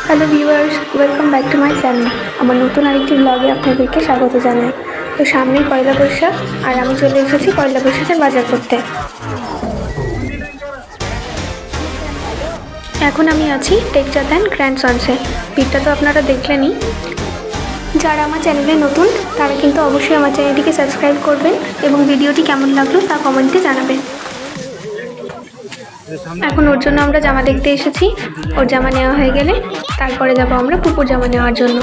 Hello viewers, welcome back to my channel. আমার নতুন আরেকটি ব্লগে আপনাদেরকে স্বাগত জানাই। তো সামনেই পয়লা বৈশাখ, আর আমি চলে এসেছি পয়লা বৈশাখের বাজার করতে। এখন আমি আছি টেকচাঁদ অ্যান্ড গ্র্যান্ডসন্সে। ভিড়টা তো আপনারা দেখলেনই। যারা আমার চ্যানেলে নতুন তারা কিন্তু অবশ্যই আমার চ্যানেলটিকে সাবস্ক্রাইব করবেন এবং ভিডিওটি কেমন লাগলো তা কমেন্টে জানাবেন। এখন ওর জন্য আমরা জামা দেখতে এসেছি। ওর জামা নেওয়া হয়ে গেলে তারপরে যাবো আমরা পুকুর জামা নেওয়ার জন্য।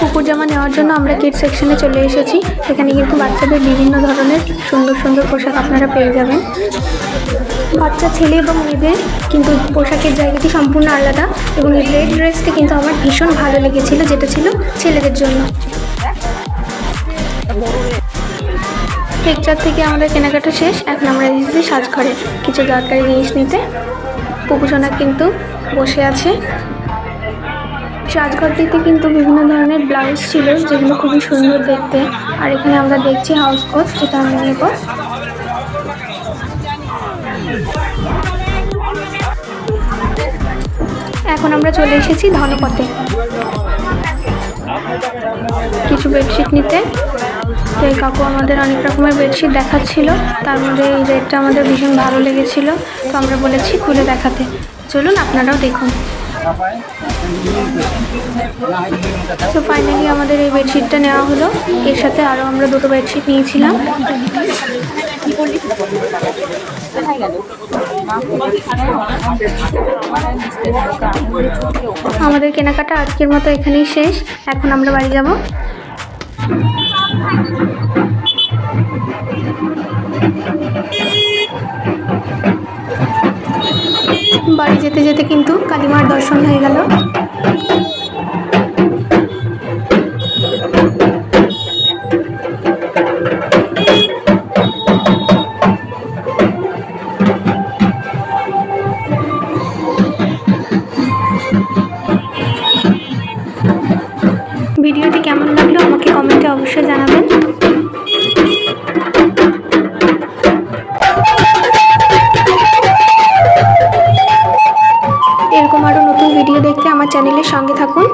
পুকুর জামা নেওয়ার জন্য আমরা কিডস সেকশনে চলে এসেছি। এখানে কিন্তু বাচ্চাদের বিভিন্ন ধরনের সুন্দর সুন্দর পোশাক আপনারা পেয়ে যাবেন। বাচ্চা ছেলে এবং মেয়েদের কিন্তু পোশাকের জায়গাটি সম্পূর্ণ আলাদা, এবং এই রেড ড্রেসটি কিন্তু আমার ভীষণ ভালো লেগেছিল, যেটা ছিল ছেলেদের জন্য। টেকচাঁদ থেকে আমাদের কেনাকাটা শেষ। এখন আমরা এসেছি সাজঘরে কিছু দরকারি জিনিস নিতে। পুকুসোনা কিন্তু বসে আছে। সাজঘরটিতে কিন্তু বিভিন্ন ধরনের ব্লাউজ ছিল, যেগুলো খুবই সুন্দর দেখতে। আর এখানে আমরা দেখছি হাউস কোট, যেটা আমি নেব। এখন আমরা চলে এসেছি ধনপথে কিছু বেডশিট নিতে। তো এই কাকু আমাদের অনেক রকমের বেডশিট দেখাচ্ছিল, তার মধ্যে এই রেডটা আমাদের ভীষণ ভালো লেগেছিল। তো আমরা বলেছি খুলে দেখাতে। চলুন আপনারাও দেখুন। তো ফাইনালি আমাদের এই বেডশিটটা নেওয়া হলো। এর সাথে আরও আমরা দুটো বেডশিট নিয়েছিলাম। আমাদের কেনাকাটা আজকের মতো এখানেই শেষ। এখন আমরা বাড়ি যাব। বাড়ি যেতে যেতে কিন্তু কালীমার দর্শন হয়ে গেল। ভিডিওটি কেমন লাগলো আমাকে কমেন্টে অবশ্যই জানাবেন। এরকম আরও নতুন ভিডিও দেখতে আমার চ্যানেলের সঙ্গে থাকুন।